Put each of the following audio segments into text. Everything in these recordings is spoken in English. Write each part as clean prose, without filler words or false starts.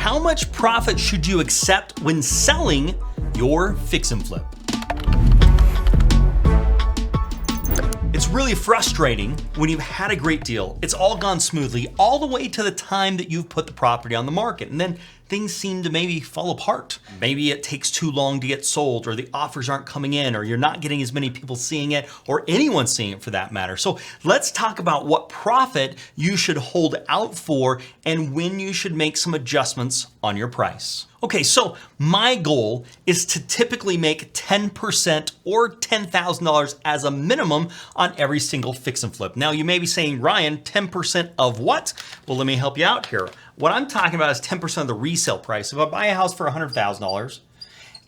How much profit should you accept when selling your fix and flip? It's really frustrating when you've had a great deal. It's all gone smoothly all the way to the time that you've put the property on the market. And then things seem to maybe fall apart. Maybe it takes too long to get sold, or the offers aren't coming in, or you're not getting as many people seeing it, or anyone seeing it for that matter. So let's talk about what profit you should hold out for and when you should make some adjustments on your price. Okay, so my goal is to typically make 10% or $10,000 as a minimum on every single fix and flip. Now you may be saying, Ryan, 10% of what? Well, let me help you out here. What I'm talking about is 10% of the resale price. If I buy a house for $100,000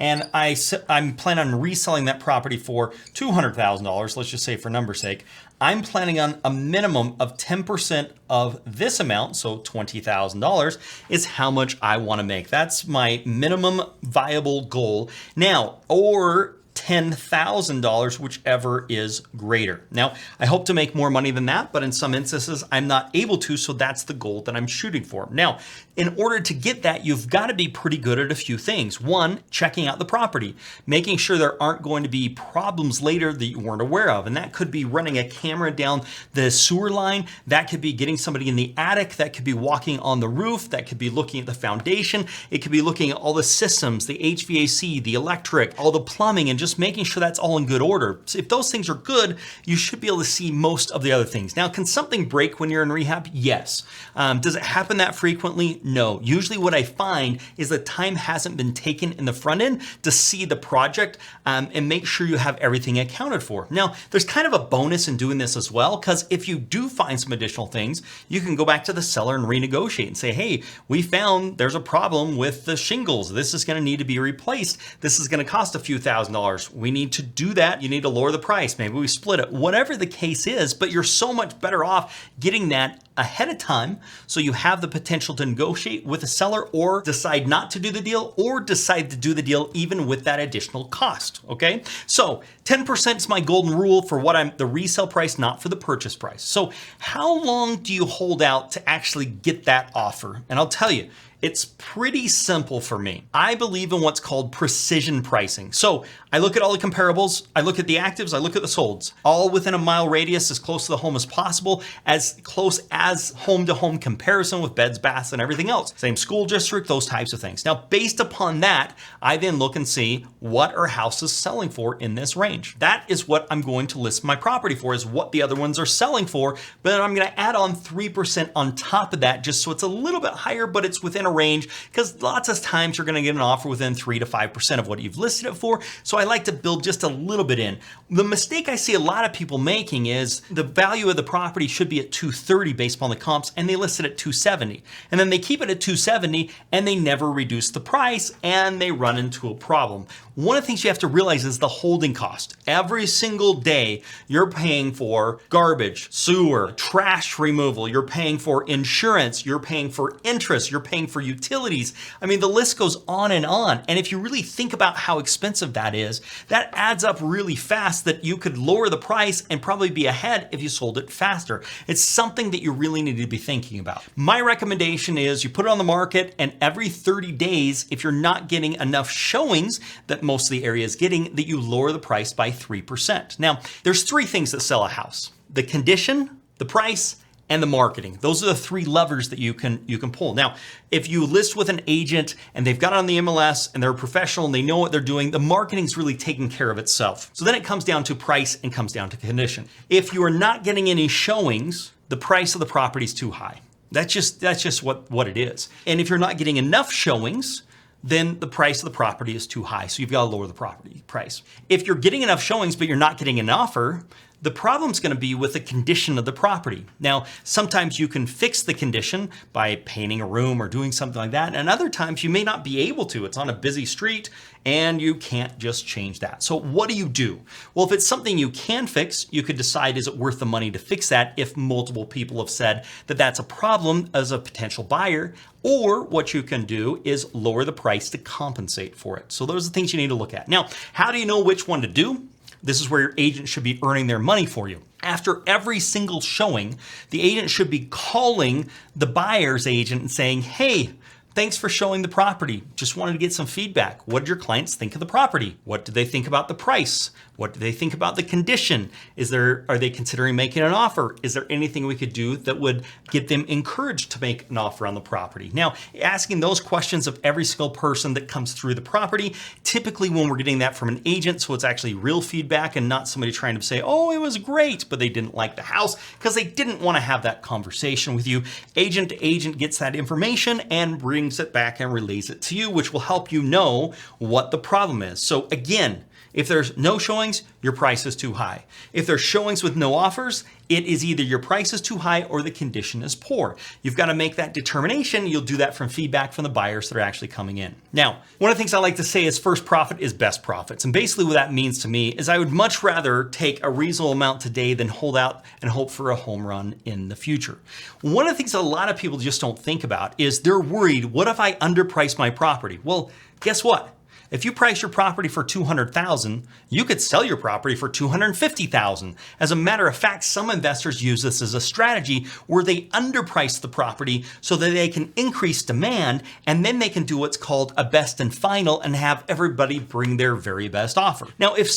and I'm planning on reselling that property for $200,000, let's just say for number's sake, I'm planning on a minimum of 10% of this amount, so $20,000 is how much I want to make. That's my minimum viable goal. Now, or $10,000, whichever is greater. Now, I hope to make more money than that, but in some instances, I'm not able to, so that's the goal that I'm shooting for. Now, in order to get that, you've got to be pretty good at a few things. One, checking out the property, making sure there aren't going to be problems later that you weren't aware of. And that could be running a camera down the sewer line. That could be getting somebody in the attic. That could be walking on the roof. That could be looking at the foundation. It could be looking at all the systems, the HVAC, the electric, all the plumbing, and just making sure that's all in good order. So if those things are good, you should be able to see most of the other things. Now, can something break when you're in rehab? Yes. Does it happen that frequently? No. Usually what I find is that time hasn't been taken in the front end to see the project and make sure you have everything accounted for. Now, there's kind of a bonus in doing this as well, because if you do find some additional things, you can go back to the seller and renegotiate and say, hey, we found there's a problem with the shingles. This is going to need to be replaced. This is going to cost a few $1,000s. We need to do that. You need to lower the price. Maybe we split it, whatever the case is, but you're so much better off getting that ahead of time so you have the potential to negotiate with a seller or decide not to do the deal or decide to do the deal even with that additional cost, okay? So 10% is my golden rule for what the resale price, not for the purchase price. So how long do you hold out to actually get that offer? And I'll tell you, it's pretty simple for me. I believe in what's called precision pricing. So I look at all the comparables, I look at the actives, I look at the solds, all within a mile radius, as close to the home as possible, as close as home-to-home comparison with beds, baths, and everything else. Same school district, those types of things. Now, based upon that, I then look and see what are houses selling for in this range. That is what I'm going to list my property for, is what the other ones are selling for, but then I'm gonna add on 3% on top of that, just so it's a little bit higher, but it's within a range, because lots of times you're going to get an offer within 3 to 5% of what you've listed it for. So I like to build just a little bit in. The mistake I see a lot of people making is the value of the property should be at 230 based upon the comps, and they list it at 270. And then they keep it at 270 and they never reduce the price, and they run into a problem. One of the things you have to realize is the holding cost. Every single day you're paying for garbage, sewer, trash removal, you're paying for insurance, you're paying for interest, you're paying for utilities. I mean, the list goes on. And if you really think about how expensive that is, that adds up really fast that you could lower the price and probably be ahead if you sold it faster. It's something that you really need to be thinking about. My recommendation is you put it on the market, and every 30 days, if you're not getting enough showings that most of the area is getting, that you lower the price by 3%. Now, there's 3 things that sell a house: the condition, the price, and the marketing. Those are the 3 levers that you can pull. Now, if you list with an agent and they've got it on the MLS and they're a professional and they know what they're doing, the marketing's really taking care of itself. So then it comes down to price and comes down to condition. If you are not getting any showings, the price of the property is too high. That's just what it is. And if you're not getting enough showings, then the price of the property is too high. So you've got to lower the property price. If you're getting enough showings, but you're not getting an offer, the problem's going to be with the condition of the property. Now, sometimes you can fix the condition by painting a room or doing something like that. And other times you may not be able to. It's on a busy street and you can't just change that. So what do you do? Well, if it's something you can fix, you could decide, is it worth the money to fix that if multiple people have said that that's a problem as a potential buyer? Or what you can do is lower the price to compensate for it. So those are the things you need to look at. Now, how do you know which one to do? This is where your agent should be earning their money for you. After every single showing, the agent should be calling the buyer's agent and saying, hey, Thanks for showing the property. Just wanted to get some feedback. What did your clients think of the property? What do they think about the price? What do they think about the condition? Are they considering making an offer? Is there anything we could do that would get them encouraged to make an offer on the property? Now, asking those questions of every single person that comes through the property, typically when we're getting that from an agent, so it's actually real feedback and not somebody trying to say, oh, it was great, but they didn't like the house, because they didn't want to have that conversation with you. Agent to agent gets that information and brings it back and relays it to you, which will help you know what the problem is. So again, if there's no showings, your price is too high. If there's showings with no offers, it is either your price is too high or the condition is poor. You've got to make that determination. You'll do that from feedback from the buyers that are actually coming in. Now, one of the things I like to say is first profit is best profits. And basically what that means to me is I would much rather take a reasonable amount today than hold out and hope for a home run in the future. One of the things that a lot of people just don't think about is they're worried, what if I underprice my property? Well, guess what? If you price your property for $200,000, you could sell your property for $250,000. As a matter of fact, some investors use this as a strategy where they underprice the property so that they can increase demand, and then they can do what's called a best and final and have everybody bring their very best offer. Now, if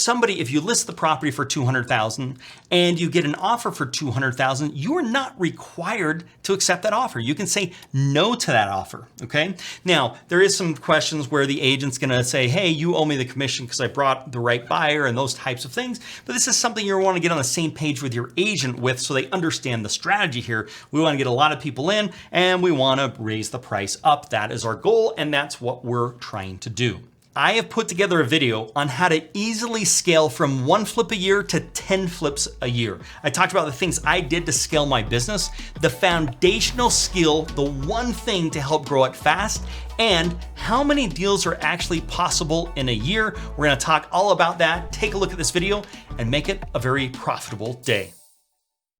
you list the property for $200,000 and you get an offer for $200,000, you are not required to accept that offer. You can say no to that offer, okay? Now, there is some questions where the agent's gonna say, hey, you owe me the commission because I brought the right buyer and those types of things. But this is something you want to get on the same page with your agent with so they understand the strategy here. We want to get a lot of people in and we want to raise the price up. That is our goal, and that's what we're trying to do. I have put together a video on how to easily scale from 1 flip a year to 10 flips a year. I talked about the things I did to scale my business, the foundational skill, the one thing to help grow it fast, and how many deals are actually possible in a year. We're gonna talk all about that. Take a look at this video and make it a very profitable day.